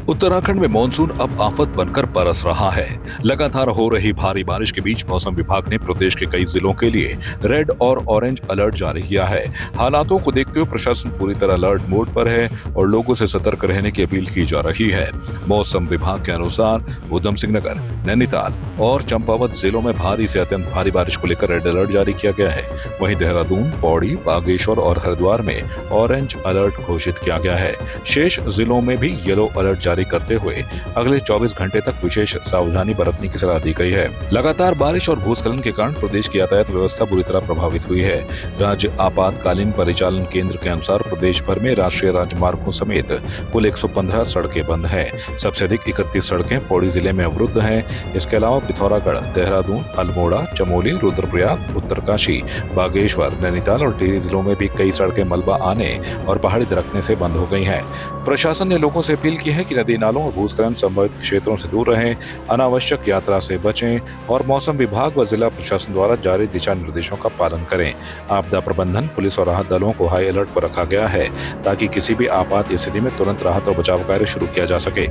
उत्तराखंड में मानसून अब आफत बनकर बरस रहा है। लगातार हो रही भारी बारिश के बीच मौसम विभाग ने प्रदेश के कई जिलों के लिए रेड और ऑरेंज अलर्ट जारी किया है। हालातों को देखते हुए प्रशासन पूरी तरह अलर्ट मोड पर है और लोगों से सतर्क रहने की अपील की जा रही है। मौसम विभाग के अनुसार उधम सिंह नगर, नैनीताल और चंपावत जिलों में भारी से अत्यंत भारी बारिश को लेकर रेड अलर्ट जारी किया गया है। वहीं देहरादून, पौड़ी, बागेश्वर और हरिद्वार में ऑरेंज अलर्ट घोषित किया गया है। शेष जिलों में भी येलो अलर्ट जारी करते हुए अगले 24 घंटे तक विशेष सावधानी बरतने की सलाह दी गई है। लगातार बारिश और भूस्खलन के कारण प्रदेश की यातायात व्यवस्था बुरी तरह प्रभावित हुई है। राज्य आपातकालीन परिचालन केंद्र के अनुसार प्रदेश भर में राष्ट्रीय राजमार्गों समेत कुल 115 सड़कें बंद हैं। सबसे अधिक 31 सड़कें पौड़ी जिले में अवरुद्ध हैं। इसके अलावा पिथौरागढ़, देहरादून, अल्मोड़ा, चमोली, रुद्रप्रयाग, उत्तरकाशी, बागेश्वर, नैनीताल और टिहरी जिलों में भी कई सड़कें मलबा आने और पहाड़ी दरकने से बंद हो गई हैं। प्रशासन ने लोगों से अपील की है कि नदी नालों और भूस्खलन संभावित क्षेत्रों से दूर रहें, अनावश्यक यात्रा से बचें और मौसम विभाग व जिला प्रशासन द्वारा जारी दिशा निर्देशों का पालन करें। आपदा प्रबंधन, पुलिस और राहत दलों को हाई अलर्ट पर रखा गया है ताकि किसी भी आपात स्थिति में तुरंत राहत और बचाव कार्य शुरू किया जा सके।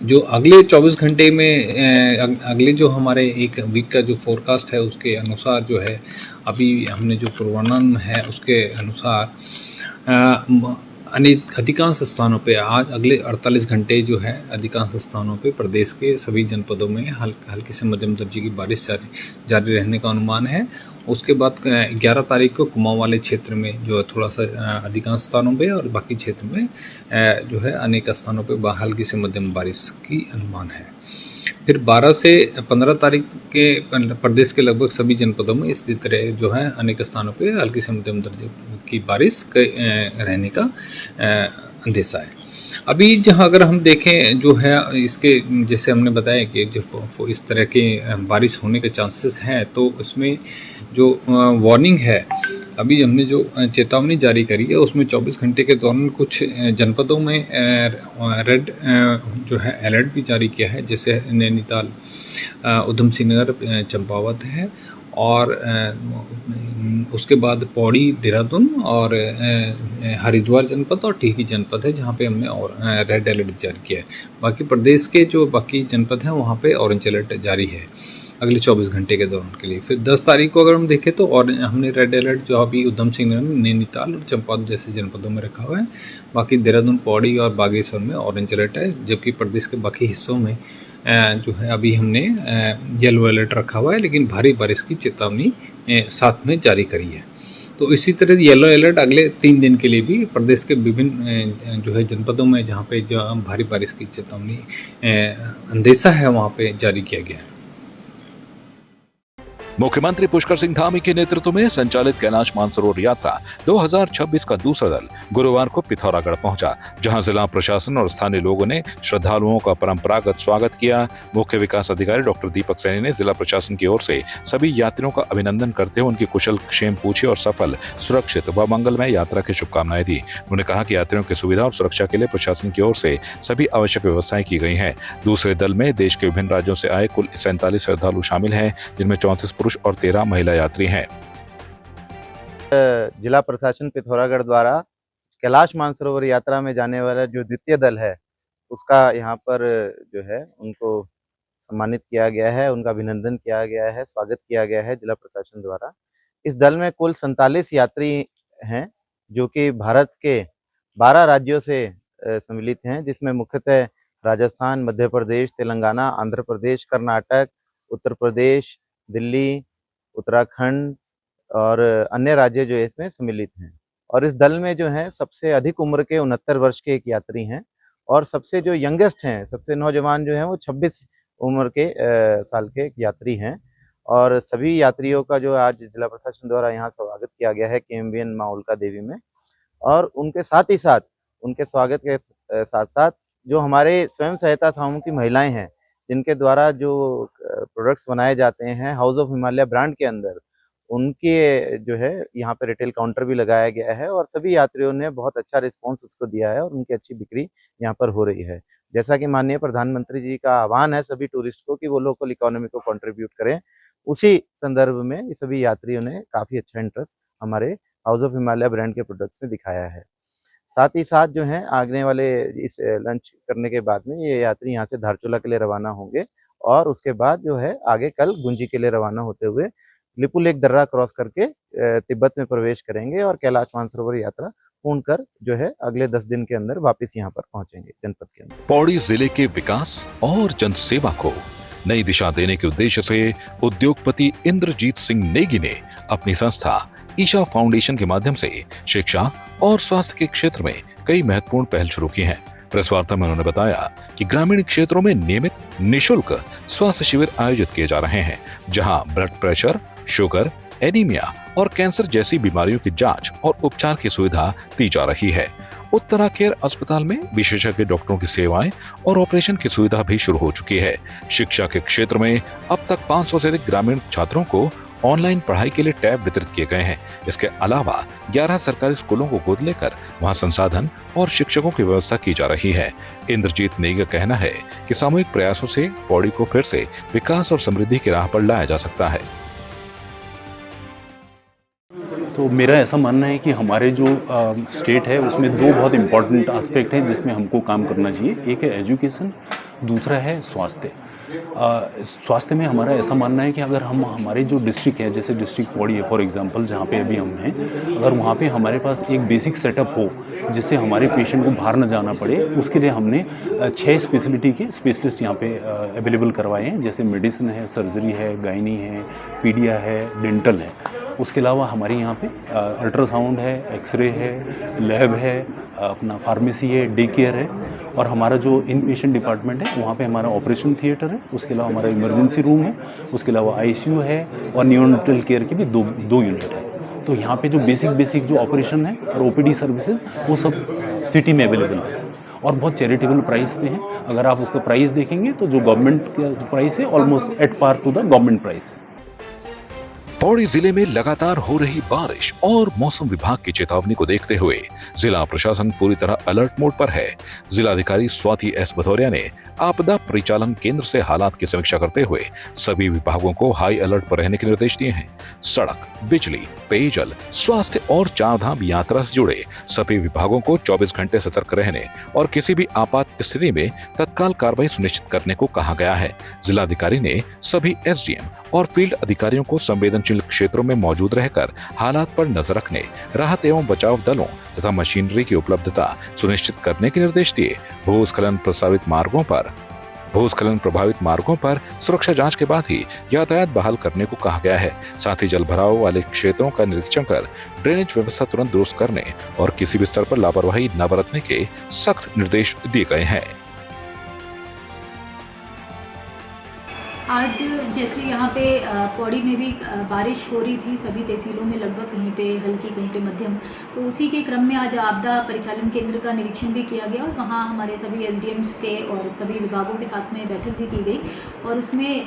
जो अगले 24 घंटे में अगले जो हमारे एक वीक का जो फोरकास्ट है उसके अनुसार जो है अभी हमने जो पूर्वानुमान है उसके अनुसार अधिकांश स्थानों पे आज अगले 48 घंटे जो है अधिकांश स्थानों पे प्रदेश के सभी जनपदों में हल्की से मध्यम दर्जे की बारिश जारी रहने का अनुमान है। उसके बाद 11 तारीख को कुमाऊं वाले क्षेत्र में जो है थोड़ा सा अधिकांश स्थानों पे और बाकी क्षेत्र में जो है अनेक स्थानों पे हल्की से मध्यम बारिश की अनुमान है। फिर 12 से 15 तारीख के प्रदेश के लगभग सभी जनपदों में इसी तरह जो है अनेक स्थानों पे हल्की से मध्यम दर्जे की बारिश रहने का अंदेशा है। अभी जहाँ अगर हम देखें जो है इसके जैसे हमने बताया कि जो इस तरह के बारिश होने के चांसेस हैं तो इसमें जो वार्निंग है अभी हमने जो चेतावनी जारी करी है उसमें 24 घंटे के दौरान कुछ जनपदों में रेड जो है अलर्ट भी जारी किया है, जैसे नैनीताल, उधम सिंह नगर, चंपावत है और उसके बाद पौड़ी, देहरादून और हरिद्वार जनपद और टिहरी जनपद है जहाँ पे हमने और रेड अलर्ट जारी किया है। बाकी प्रदेश के जो बाकी जनपद हैं वहाँ पे ऑरेंज अलर्ट जारी है अगले 24 घंटे के दौरान के लिए। फिर 10 तारीख को अगर हम देखें तो और हमने रेड अलर्ट जो अभी उधम सिंह नगर, नैनीताल और चंपावत जैसे जनपदों में रखा हुआ है। बाकी देहरादून, पौड़ी और बागेश्वर में ऑरेंज अलर्ट है, जबकि प्रदेश के बाकी हिस्सों में जो है अभी हमने येलो अलर्ट रखा हुआ है, लेकिन भारी बारिश की चेतावनी साथ में जारी करी है। तो इसी तरह येलो अलर्ट अगले 3 दिन के लिए भी प्रदेश के विभिन्न जो है जनपदों में जहाँ पे जो भारी बारिश की चेतावनी अंदेशा है वहाँ पे जारी किया गया है। मुख्यमंत्री पुष्कर सिंह धामी के नेतृत्व में संचालित कैलाश मानसरोवर यात्रा 2026 का दूसरा दल गुरुवार को पिथौरागढ़ पहुंचा, जहां जिला प्रशासन और स्थानीय लोगों ने श्रद्धालुओं का परंपरागत स्वागत किया। मुख्य विकास अधिकारी डॉक्टर दीपक सैनी ने जिला प्रशासन की ओर से सभी यात्रियों का अभिनंदन करते हुए उनकी कुशल क्षेम पूछी और सफल, सुरक्षित व मंगलमय यात्रा की शुभकामनाएं दी। उन्होंने कहा कि यात्रियों की सुविधा और सुरक्षा के लिए प्रशासन की ओर से सभी आवश्यक व्यवस्थाएं की गई हैं। दूसरे दल में देश के विभिन्न राज्यों से आए कुल 47 श्रद्धालु शामिल हैं, जिनमें 34 पुरुष और 13 महिला यात्री हैं। जिला प्रशासन पिथौरागढ़ द्वारा कैलाश मानसरोवर यात्रा में जाने वाला जो द्वितीय दल है उसका यहाँ पर जो है उनको सम्मानित किया गया है, उनका अभिनंदन किया गया है, स्वागत किया गया है जिला प्रशासन द्वारा। इस दल में कुल 47 यात्री हैं जो कि भारत के 12 राज्यों से सम्मिलित हैं, जिसमें मुख्यतः राजस्थान, मध्य प्रदेश, तेलंगाना, आंध्र प्रदेश, कर्नाटक, उत्तर प्रदेश, दिल्ली, उत्तराखंड और अन्य राज्य जो इसमें सम्मिलित हैं। और इस दल में जो है सबसे अधिक उम्र के 69 वर्ष के एक यात्री हैं और सबसे जो यंगेस्ट हैं, सबसे नौजवान जो हैं वो 26 उम्र के साल के एक यात्री हैं। और सभी यात्रियों का जो आज जिला प्रशासन द्वारा यहाँ स्वागत किया गया है KMBN मां उल्का देवी में। और उनके साथ ही साथ उनके स्वागत के साथ साथ जो हमारे स्वयं सहायता समूह की महिलाएं हैं, जिनके द्वारा जो प्रोडक्ट्स बनाए जाते हैं हाउस ऑफ हिमालय ब्रांड के अंदर, उनके जो है यहाँ पे रिटेल काउंटर भी लगाया गया है और सभी यात्रियों ने बहुत अच्छा रिस्पांस उसको दिया है और उनकी अच्छी बिक्री यहाँ पर हो रही है। जैसा कि माननीय प्रधानमंत्री जी का आह्वान है सभी टूरिस्ट को कि वो लोकल इकोनॉमी को कंट्रीब्यूट करें, उसी संदर्भ में ये सभी यात्रियों ने काफ़ी अच्छा इंटरेस्ट हमारे हाउस ऑफ हिमालय ब्रांड के प्रोडक्ट्स में दिखाया है। साथ ही साथ जो है आगने वाले इस लंच करने के बाद में ये यात्री यहाँ से धारचूला के लिए रवाना होंगे और उसके बाद जो है आगे कल गुंजी के लिए रवाना होते हुए लिपुलेख दर्रा क्रॉस करके तिब्बत में प्रवेश करेंगे और कैलाश मानसरोवर यात्रा पूर्ण कर जो है अगले 10 दिन के अंदर वापस यहाँ पर पहुंचेंगे जनपद के अंदर। पौड़ी जिले के विकास और जनसेवा को नई दिशा देने के उद्देश्य से उद्योगपति इंद्रजीत सिंह नेगी ने अपनी संस्था ईशा फाउंडेशन के माध्यम से शिक्षा और स्वास्थ्य के क्षेत्र में कई महत्वपूर्ण पहल शुरू की हैं। प्रेस वार्ता में उन्होंने बताया कि ग्रामीण क्षेत्रों में नियमित निशुल्क स्वास्थ्य शिविर आयोजित किए जा रहे हैं, जहां ब्लड प्रेशर, शुगर, एनीमिया और कैंसर जैसी बीमारियों की जांच और उपचार की सुविधा दी जा रही है। उत्तरा केयर अस्पताल में विशेषज्ञ डॉक्टरों की सेवाएं और ऑपरेशन की सुविधा भी शुरू हो चुकी है। शिक्षा के क्षेत्र में अब तक 500 से अधिक ग्रामीण छात्रों को ऑनलाइन पढ़ाई के लिए टैब वितरित किए गए हैं। इसके अलावा 11 सरकारी स्कूलों को गोद लेकर वहां संसाधन और शिक्षकों की व्यवस्था की जा रही है। इंद्रजीत नेगी का कहना है कि सामूहिक प्रयासों से पौड़ी को फिर से विकास और समृद्धि की राह पर लाया जा सकता है। तो मेरा ऐसा मानना है कि हमारे जो स्टेट है उसमें दो बहुत इम्पॉर्टेंट एस्पेक्ट हैं जिसमें हमको काम करना चाहिए। एक है एजुकेशन, दूसरा है स्वास्थ्य। स्वास्थ्य में हमारा ऐसा मानना है कि अगर हम हमारे जो डिस्ट्रिक्ट है, जैसे डिस्ट्रिक्ट पौड़ी है फॉर एग्जांपल, जहाँ पे अभी हम हैं, अगर वहाँ पे हमारे पास एक बेसिक सेटअप हो जिससे हमारे पेशेंट को बाहर न जाना पड़े, उसके लिए हमने 6 स्पेशलिटी के स्पेशलिस्ट यहाँ पे अवेलेबल करवाए हैं। जैसे मेडिसिन है, सर्जरी है, गायनी है, पीडिया है, डेंटल है। उसके अलावा हमारे यहाँ पे अल्ट्रासाउंड है, एक्सरे है, लैब है, अपना फार्मेसी है, डे केयर है और हमारा जो इन पेशेंट डिपार्टमेंट है वहाँ पे हमारा ऑपरेशन थिएटर है। उसके अलावा हमारा इमरजेंसी रूम है, उसके अलावा आईसीयू है और न्यूनेटल केयर की भी दो यूनिट है। तो यहाँ पे जो बेसिक जो ऑपरेशन है और ओपीडी सर्विसेज वो सब सिटी में अवेलेबल है और बहुत चैरिटेबल प्राइस पे है। अगर आप उसका प्राइस देखेंगे तो जो गवर्नमेंट का प्राइस है almost at par to the government price है। पौड़ी जिले में लगातार हो रही बारिश और मौसम विभाग की चेतावनी को देखते हुए जिला प्रशासन पूरी तरह अलर्ट मोड पर है। जिलाधिकारी स्वाति एस भदौरिया ने आपदा परिचालन केंद्र से हालात की समीक्षा करते हुए सभी विभागों को हाई अलर्ट पर रहने के निर्देश दिए हैं। सड़क, बिजली, पेयजल, स्वास्थ्य और चारधाम यात्रा से जुड़े सभी विभागों को 24 घंटे सतर्क रहने और किसी भी आपात स्थिति में तत्काल कार्रवाई सुनिश्चित करने को कहा गया है। जिलाधिकारी ने सभी एसडीएम और फील्ड अधिकारियों को संवेदनशील क्षेत्रों में मौजूद रहकर हालात पर नजर रखने, राहत एवं बचाव दलों तथा मशीनरी की उपलब्धता सुनिश्चित करने के निर्देश दिए। भूस्खलन प्रभावित मार्गों पर सुरक्षा जांच के बाद ही यातायात बहाल करने को कहा गया है। साथ ही जल भराव वाले क्षेत्रों का निरीक्षण कर ड्रेनेज व्यवस्था तुरंत दुरुस्त करने और किसी भी स्तर पर लापरवाही न बरतने के सख्त निर्देश दिए गए हैं। आज जैसे यहाँ पे पौड़ी में भी बारिश हो रही थी, सभी तहसीलों में लगभग कहीं पे हल्की कहीं पे मध्यम, तो उसी के क्रम में आज आपदा परिचालन केंद्र का निरीक्षण भी किया गया और वहाँ हमारे सभी एसडीएम्स के और सभी विभागों के साथ में बैठक भी की गई और उसमें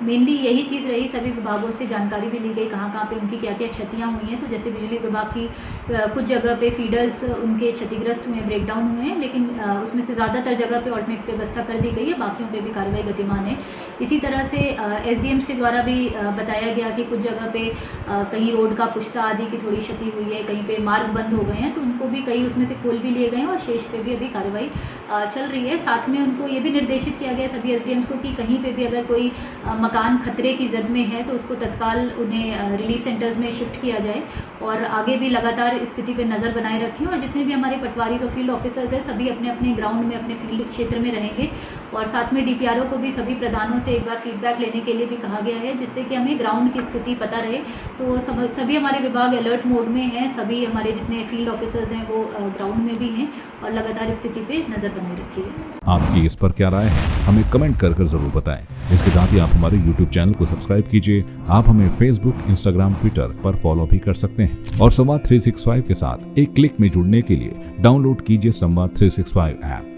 मेनली यही चीज़ रही, सभी विभागों से जानकारी भी ली गई कहाँ पे उनकी क्या क्या क्षतियाँ हुई हैं। तो जैसे बिजली विभाग की कुछ जगह पे फीडर्स उनके क्षतिग्रस्त हुए हैं, ब्रेकडाउन हुए हैं, लेकिन उसमें से ज़्यादातर जगह पे ऑल्टरनेट व्यवस्था कर दी गई है, बाकियों पे भी कार्रवाई गतिमान है। इसी तरह से एसडीएम्स के द्वारा भी बताया गया कि कुछ जगह पे कहीं रोड का पुश्ता आदि की थोड़ी क्षति हुई है, कहीं पे मार्ग बंद हो गए हैं, तो उनको भी कई उसमें से खोल भी लिए गए हैं और शेष पे भी अभी कार्रवाई चल रही है। साथ में उनको ये भी निर्देशित किया गया सभी एसडीएम्स को कि कहीं पे भी अगर कोई मकान खतरे की जद में है तो उसको तत्काल उन्हें रिलीफ सेंटर्स में शिफ्ट किया जाए और आगे भी लगातार स्थिति पर नज़र बनाए रखें। और जितने भी हमारे पटवारी और फील्ड ऑफिसर्स हैं सभी अपने अपने ग्राउंड में अपने फील्ड क्षेत्र में रहेंगे और साथ में डीपीआरओ को भी सभी प्रधानों से एक बार फीडबैक लेने के लिए भी कहा गया है, जिससे कि हमें ग्राउंड की स्थिति पता रहे। तो सभी हमारे विभाग अलर्ट मोड में हैं, सभी हमारे जितने फील्ड ऑफिसर्स हैं वो ग्राउंड में भी हैं और लगातार स्थिति पे नज़र बनाए रखी है। आपकी इस पर क्या राय है, हमें कमेंट कर जरूर बताएं। इसके साथ ही आप हमारे YouTube चैनल को सब्सक्राइब कीजिए। आप हमें Facebook, Instagram, Twitter पर फॉलो भी कर सकते हैं और संवाद 365 के साथ एक क्लिक में जुड़ने के लिए डाउनलोड कीजिए संवाद 365 ऐप।